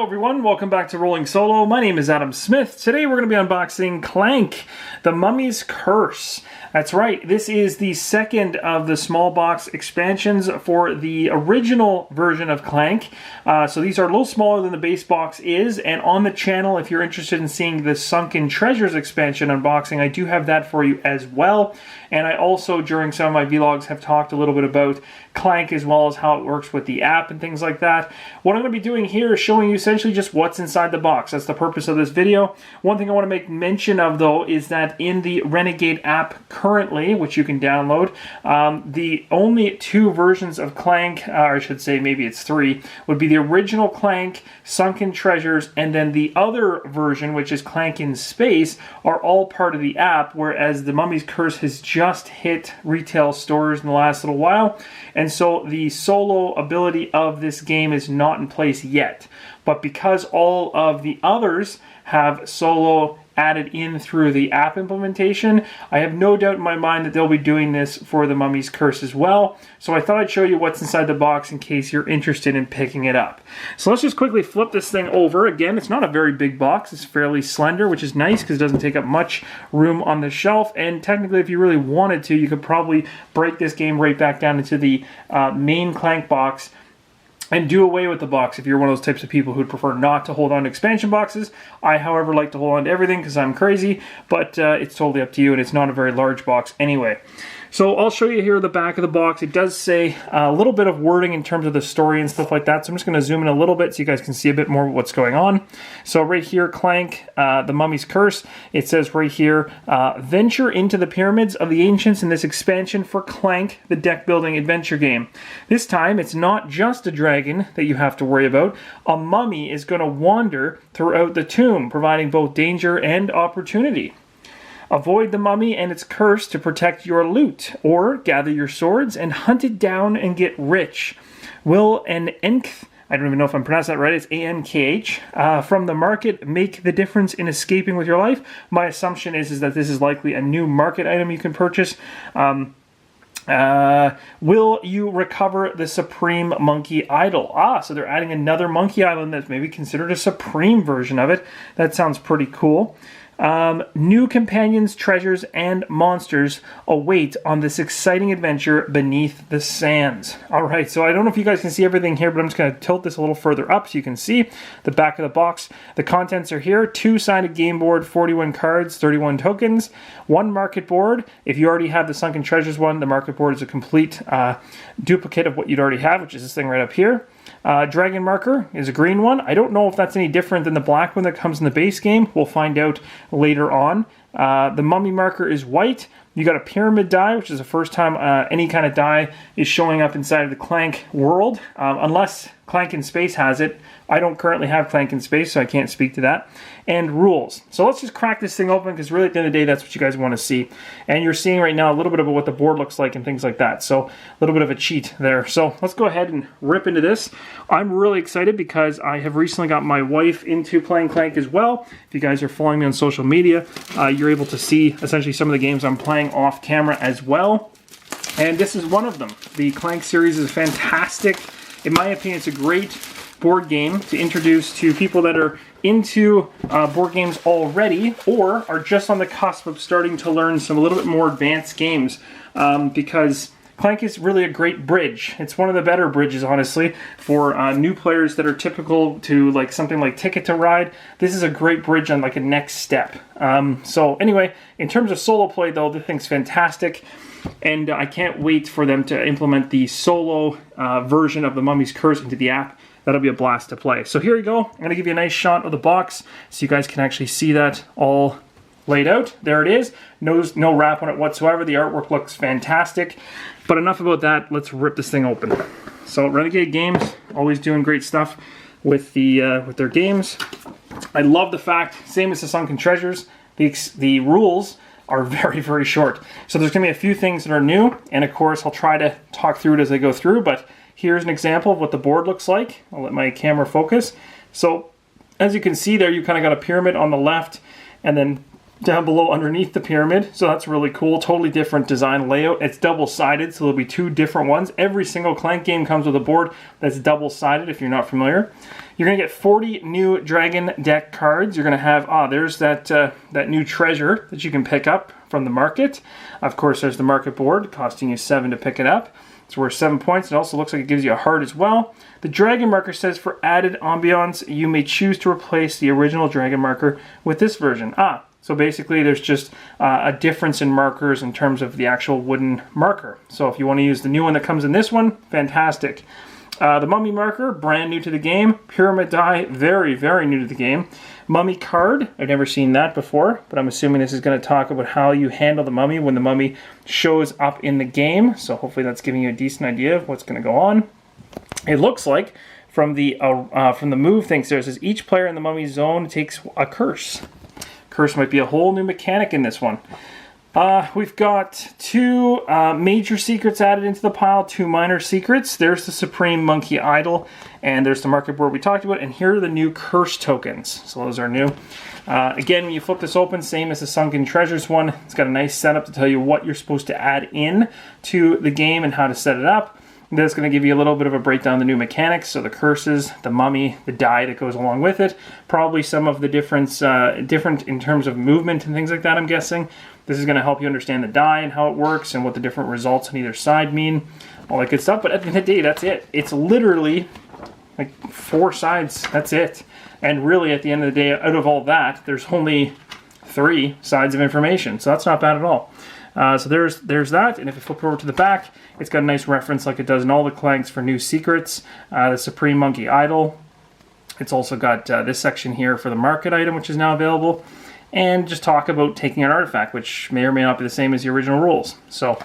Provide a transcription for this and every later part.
everyone, welcome back to Rolling Solo. My name is Adam Smith. Today we're going to be unboxing Clank, the Mummy's Curse. That's right, this is the second of the small box expansions for the original version of Clank. So these are a little smaller than the base box is, and on the channel, if you're interested in seeing the Sunken Treasures expansion unboxing, I do have that for you as well. And I also, during some of my vlogs, have talked a little bit about Clank as well as how it works with the app and things like that. What I'm going to be doing here is showing you essentially just what's inside the box. That's the purpose of this video. One thing I want to make mention of, though, is that in the Renegade app currently, which you can download, the only two versions of Clank, or I should say maybe it's three, would be the original Clank, Sunken Treasures, and then the other version, which is Clank in Space, are all part of the app, whereas the Mummy's Curse has just hit retail stores in the last little while, and so the solo ability of this game is not in place yet. But because all of the others have solo added in through the app implementation, I have no doubt in my mind that they'll be doing this for the Mummy's Curse as well. So I thought I'd show you what's inside the box in case you're interested in picking it up. So let's just quickly flip this thing over. Again, it's not a very big box. It's fairly slender, which is nice because it doesn't take up much room on the shelf. And technically, if you really wanted to, you could probably break this game right back down into the main Clank box and do away with the box if you're one of those types of people who'd prefer not to hold on to expansion boxes. I, however, like to hold on to everything because I'm crazy, but it's totally up to you, and it's not a very large box anyway. So I'll show you here the back of the box. It does say a little bit of wording in terms of the story and stuff like that, so I'm just going to zoom in a little bit so you guys can see a bit more of what's going on. So right here, Clank, the Mummy's Curse, it says right here, venture into the pyramids of the ancients in this expansion for Clank, the deck-building adventure game. This time, it's not just a dragon that you have to worry about. A mummy is going to wander throughout the tomb, providing both danger and opportunity. Avoid the mummy and its curse to protect your loot, or gather your swords and hunt it down and get rich. Will an Enkth, I don't even know if I'm pronouncing that right, it's A-N-K-H, from the market make the difference in escaping with your life? My assumption is that this is likely a new market item you can purchase. Will you recover the Supreme Monkey Idol? So they're adding another Monkey Island that's maybe considered a Supreme version of it. That sounds pretty cool. New companions, treasures, and monsters await on this exciting adventure beneath the sands. Alright, so I don't know if you guys can see everything here, but I'm just going to tilt this a little further up so you can see the back of the box. The contents are here. 2-sided game board, 41 cards, 31 tokens, 1 market board. If you already have the Sunken Treasures one, the market board is a complete duplicate of what you'd already have, which is this thing right up here. Dragon marker is a green one. I don't know if that's any different than the black one that comes in the base game. We'll find out later on. The mummy marker is white. You got a pyramid die, which is the first time any kind of die is showing up inside of the Clank world, unless Clank in Space has it. I don't currently have Clank in Space, so I can't speak to that. And rules. So let's just crack this thing open, because really at the end of the day, that's what you guys want to see. And you're seeing right now a little bit about what the board looks like and things like that. So a little bit of a cheat there. So let's go ahead and rip into this. I'm really excited because I have recently got my wife into playing Clank as well. If you guys are following me on social media, you're able to see essentially some of the games I'm playing off camera as well. And this is one of them. The Clank series is fantastic. In my opinion, it's a great board game to introduce to people that are into board games already or are just on the cusp of starting to learn some a little bit more advanced games, because Clank is really a great bridge. It's one of the better bridges, honestly, for new players that are typical to like something like Ticket to Ride. This is a great bridge on like a next step. So anyway, in terms of solo play though, this thing's fantastic. And I can't wait for them to implement the solo version of the Mummy's Curse into the app. That'll be a blast to play. So here you go. I'm going to give you a nice shot of the box so you guys can actually see that all laid out. There it is. No wrap on it whatsoever. The artwork looks fantastic. But enough about that. Let's rip this thing open. So Renegade Games, always doing great stuff with their games. I love the fact, same as the Sunken Treasures, the rules are very, very short. So there's going to be a few things that are new, and of course I'll try to talk through it as I go through, but here's an example of what the board looks like. I'll let my camera focus. So as you can see there, you kind of got a pyramid on the left, and then down below underneath the pyramid. So that's really cool. Totally different design layout. It's double-sided, so there'll be 2 different ones. Every single Clank game comes with a board that's double-sided, if you're not familiar. You're going to get 40 new Dragon deck cards. You're going to have, there's that that new treasure that you can pick up from the market. Of course, there's the market board, costing you 7 to pick it up. It's worth 7 points. It also looks like it gives you a heart as well. The dragon marker says for added ambiance, you may choose to replace the original dragon marker with this version. So basically there's just a difference in markers in terms of the actual wooden marker. So if you want to use the new one that comes in this one, fantastic. The mummy marker, brand new to the game. Pyramid die, very, very new to the game. Mummy card, I've never seen that before, but I'm assuming this is going to talk about how you handle the mummy when the mummy shows up in the game. So hopefully that's giving you a decent idea of what's going to go on. It looks like from the move thing, so it says each player in the mummy zone takes a curse. Curse might be a whole new mechanic in this one. We've got 2 major secrets added into the pile, 2 minor secrets. There's the Supreme Monkey Idol, and there's the market board we talked about, and here are the new curse tokens. So those are new. Again, when you flip this open, same as the Sunken Treasures one, it's got a nice setup to tell you what you're supposed to add in to the game and how to set it up. That's going to give you a little bit of a breakdown of the new mechanics, so the curses, the mummy, the die that goes along with it, probably some of the different in terms of movement and things like that, I'm guessing. This is going to help you understand the die and how it works and what the different results on either side mean, all that good stuff. But at the end of the day, that's it. It's literally like 4 sides, that's it. And really, at the end of the day, out of all that, there's only 3 sides of information, so that's not bad at all. So there's that, and if you flip over to the back, it's got a nice reference like it does in all the Clanks for new secrets. The Supreme Monkey Idol. It's also got this section here for the market item, which is now available. And just talk about taking an artifact, which may or may not be the same as the original rules. So,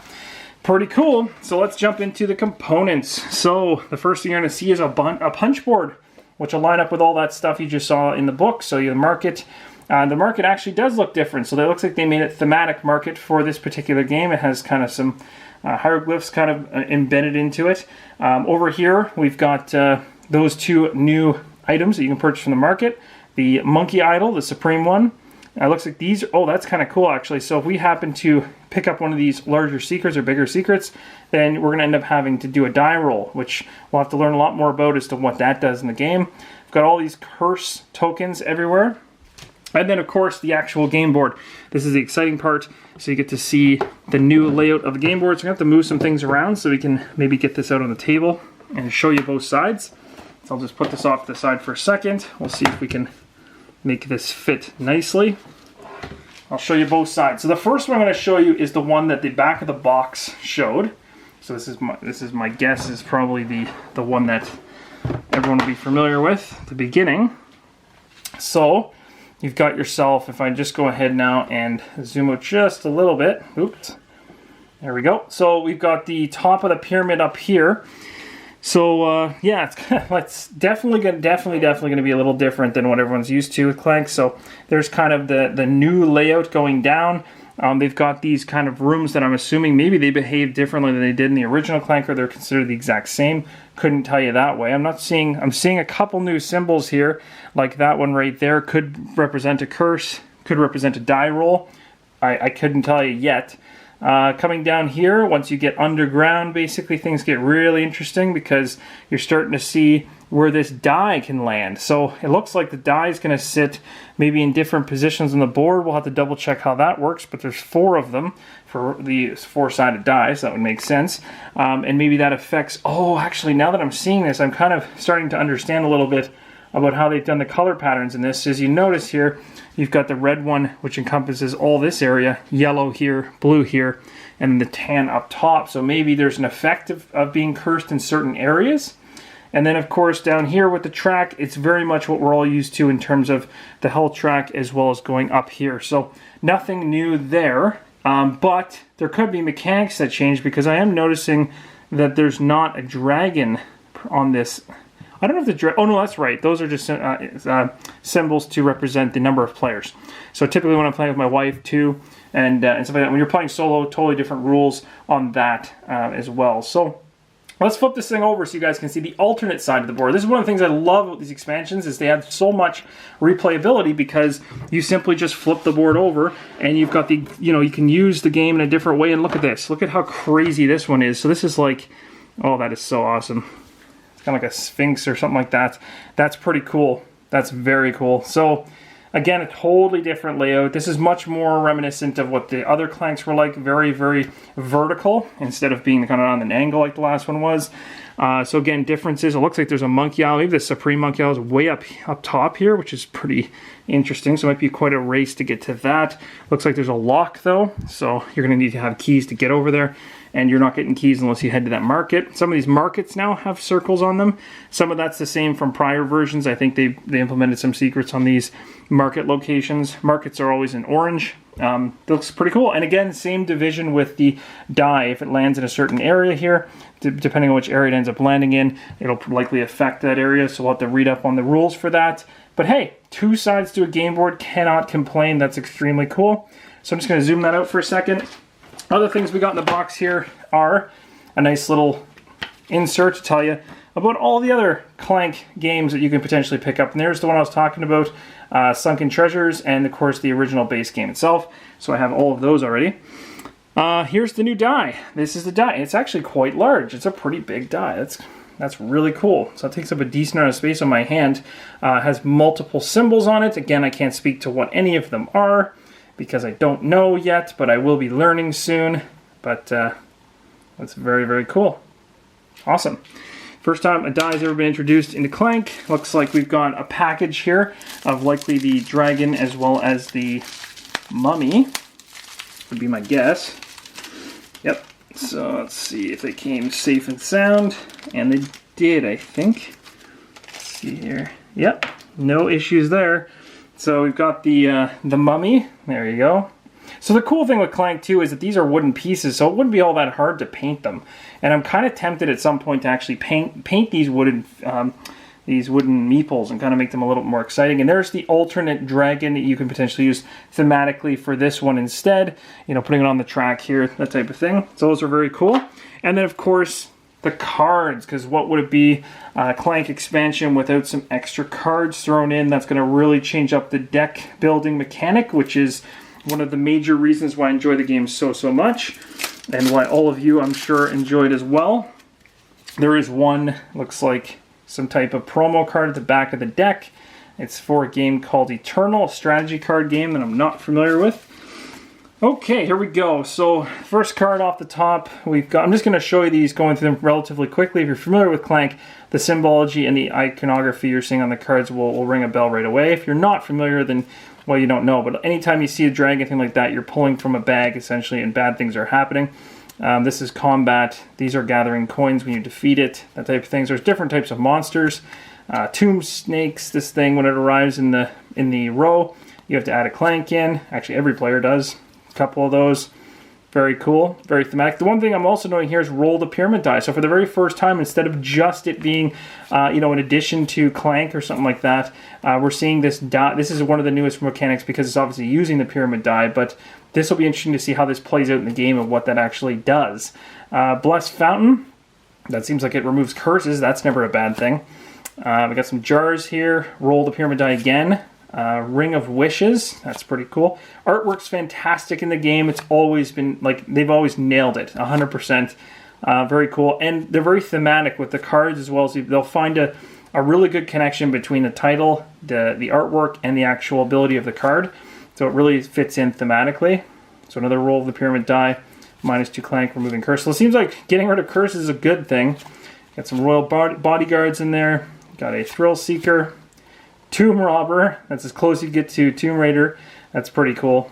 pretty cool. So let's jump into the components. So the first thing you're going to see is a punch board, which will line up with all that stuff you just saw in the book. So the market actually does look different. So it looks like they made it thematic market for this particular game. It has kind of some hieroglyphs kind of embedded into it. Over here, we've got those 2 new items that you can purchase from the market. The Monkey Idol, the Supreme one. It looks like these, that's kind of cool actually. So if we happen to pick up one of these larger secrets or bigger secrets, then we're going to end up having to do a die roll, which we'll have to learn a lot more about as to what that does in the game. We've got all these curse tokens everywhere. And then, of course, the actual game board. This is the exciting part, so you get to see the new layout of the game board. So we're going to have to move some things around so we can maybe get this out on the table and show you both sides. So I'll just put this off to the side for a second. We'll see if we can make this fit nicely. I'll show you both sides. So the first one I'm going to show you is the one that the back of the box showed. So this is my guess is probably the one that everyone will be familiar with at the beginning. So you've got yourself, if I just go ahead now and zoom out just a little bit. Oops. There we go. So we've got the top of the pyramid up here. So yeah, it's definitely going to be a little different than what everyone's used to with Clank. So there's kind of the new layout going down. They've got these kind of rooms that I'm assuming maybe they behave differently than they did in the original Clank, or they're considered the exact same. Couldn't tell you that way. I'm seeing a couple new symbols here, like that one right there could represent a curse, could represent a die roll. I couldn't tell you yet. Coming down here, once you get underground, basically things get really interesting because you're starting to see where this die can land. So it looks like the die is going to sit maybe in different positions on the board. We'll have to double check how that works, but there's 4 of them for the 4-sided die, so that would make sense. And maybe that affects, actually now that I'm seeing this, I'm kind of starting to understand a little bit about how they've done the color patterns in this. As you notice here, you've got the red one, which encompasses all this area, yellow here, blue here, and the tan up top. So maybe there's an effect of being cursed in certain areas. And then, of course, down here with the track, it's very much what we're all used to in terms of the health track as well as going up here. So nothing new there, but there could be mechanics that change because I am noticing that there's not a dragon on this. I don't know if the no, that's right. Those are just symbols to represent the number of players. So typically when I'm playing with my wife too, and stuff like that, when you're playing solo, totally different rules on that as well. So Let's flip this thing over so you guys can see the alternate side of the board. This is one of the things I love about these expansions is they have so much replayability because you simply just flip the board over and you've got the, you can use the game in a different way. And look at this. Look at how crazy this one is. So this is like, oh, that is so awesome. It's kind of like a sphinx or something like that. That's pretty cool. That's very cool. So again, a totally different layout. This is much more reminiscent of what the other Clanks were like, very, very vertical instead of being kind of on an angle like the last one was. So again, differences. It looks like there's a monkey owl. Maybe the Supreme Monkey Owl is way up top here, which is pretty interesting. So it might be quite a race to get to that. Looks like there's a lock though, so you're going to need to have keys to get over there. And you're not getting keys unless you head to that market. Some of these markets now have circles on them. Some of that's the same from prior versions. I think they implemented some secrets on these market locations. Markets are always in orange. Looks pretty cool. And again, same division with the die. If it lands in a certain area here, depending on which area it ends up landing in, it'll likely affect that area. So we'll have to read up on the rules for that. But hey, 2 sides to a game board, cannot complain. That's extremely cool. So I'm just going to zoom that out for a second. Other things we got in the box here are a nice little insert to tell you about all the other Clank games that you can potentially pick up. And there's the one I was talking about, Sunken Treasures, and of course the original base game itself. So I have all of those already. Here's the new die. This is the die. It's actually quite large. It's a pretty big die. That's really cool. So it takes up a decent amount of space on my hand. Has multiple symbols on it. Again, I can't speak to what any of them are, because I don't know yet, but I will be learning soon. But that's very, very cool. Awesome. First time a die has ever been introduced into Clank. Looks like we've got a package here of likely the dragon as well as the mummy, would be my guess. Yep. So let's see if they came safe and sound. And they did, I think. Let's see here. Yep. No issues there. So we've got the mummy. There you go. So the cool thing with Clank 2 is that these are wooden pieces, so it wouldn't be all that hard to paint them. And I'm kind of tempted at some point to actually paint these wooden meeples and kind of make them a little more exciting. And there's the alternate dragon that you can potentially use thematically for this one instead. Putting it on the track here, that type of thing. So those are very cool. And then of course the cards, because what would it be, a Clank expansion without some extra cards thrown in? That's going to really change up the deck building mechanic, which is one of the major reasons why I enjoy the game so much, and why all of you, I'm sure, enjoyed as well. There is one, looks like some type of promo card at the back of the deck. It's for a game called Eternal, a strategy card game that I'm not familiar with. Okay, here we go. So first card off the top, we've got, I'm just going to show you these, going through them relatively quickly. If you're familiar with Clank, the symbology and the iconography you're seeing on the cards will ring a bell right away. If you're not familiar, then, well, you don't know. But anytime you see a dragon, thing like that, you're pulling from a bag, essentially, and bad things are happening. This is combat. These are gathering coins when you defeat it, that type of things. There's different types of monsters. Tomb snakes, this thing, when it arrives in the row, you have to add a Clank in. Actually, every player does. Couple of those. Very cool, very thematic. The one thing I'm also doing here is roll the pyramid die. So for the very first time, instead of just it being, in addition to Clank or something like that, we're seeing this die. This is one of the newest mechanics because it's obviously using the pyramid die, but this will be interesting to see how this plays out in the game and what that actually does. Blessed Fountain, that seems like it removes curses. That's never a bad thing. We got some jars here. Roll the pyramid die again. Ring of Wishes, that's pretty cool. Artwork's fantastic in the game. It's always been, like, they've always nailed it, 100%. Very cool. And they're very thematic with the cards as well. So they'll find a really good connection between the title, the artwork, and the actual ability of the card. So it really fits in thematically. So another roll of the pyramid die, -2 Clank, removing curse. So it seems like getting rid of curse is a good thing. Got some royal bodyguards in there. Got a Thrill Seeker. Tomb Robber, that's as close as you get to Tomb Raider. That's pretty cool.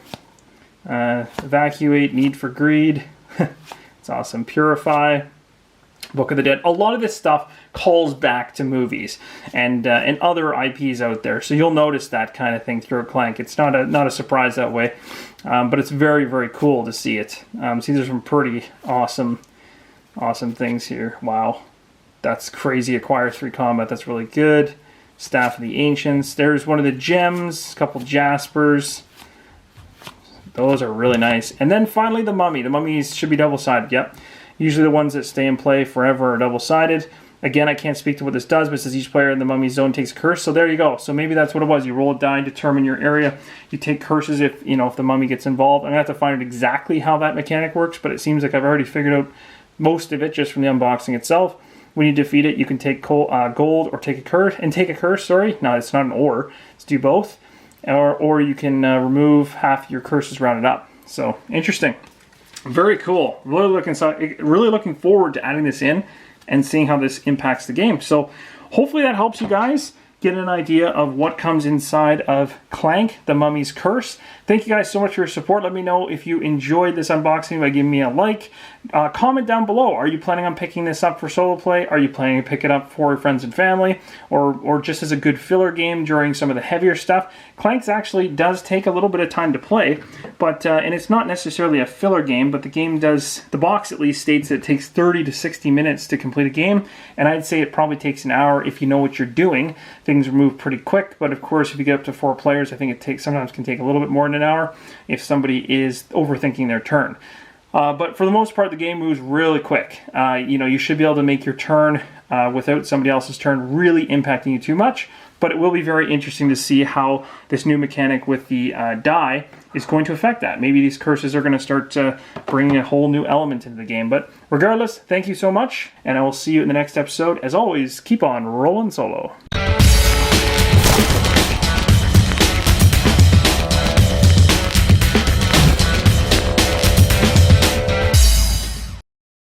Evacuate, Need for Greed. It's awesome. Purify, Book of the Dead. A lot of this stuff calls back to movies and other IPs out there. So you'll notice that kind of thing through Clank. It's not a surprise that way, but it's very, very cool to see it. See, there's some pretty awesome things here. Wow, that's crazy. Acquire 3 combat. That's really good. Staff of the Ancients. There's one of the gems, a couple Jaspers. Those are really nice. And then finally the mummy. The mummies should be double-sided, yep. Usually the ones that stay in play forever are double-sided. Again, I can't speak to what this does, but it says each player in the mummy zone takes a curse. So there you go. So maybe that's what it was. You roll a die, determine your area. You take curses if if the mummy gets involved. I'm gonna have to find out exactly how that mechanic works, but it seems like I've already figured out most of it just from the unboxing itself. When you defeat it, you can take gold or take a curse. Sorry, no, it's not an or. Let's do both, or you can remove half your curses rounded up. So interesting, very cool. Really looking forward to adding this in and seeing how this impacts the game. So hopefully that helps you guys get an idea of what comes inside of Clank, the Mummy's Curse. Thank you guys so much for your support. Let me know if you enjoyed this unboxing by giving me a like. Comment down below. Are you planning on picking this up for solo play? Are you planning to pick it up for friends and family? Or just as a good filler game during some of the heavier stuff? Clank actually does take a little bit of time to play, but and it's not necessarily a filler game, but the game does, the box at least states it takes 30 to 60 minutes to complete a game, and I'd say it probably takes an hour if you know what you're doing. Things move pretty quick, but of course if you get up to 4 players, I think it sometimes can take a little bit more than an hour if somebody is overthinking their turn. But for the most part, the game moves really quick. You should be able to make your turn without somebody else's turn really impacting you too much, but it will be very interesting to see how this new mechanic with the die is going to affect that. Maybe these curses are going to start bringing a whole new element into the game. But regardless, thank you so much, and I will see you in the next episode. As always, keep on rolling solo.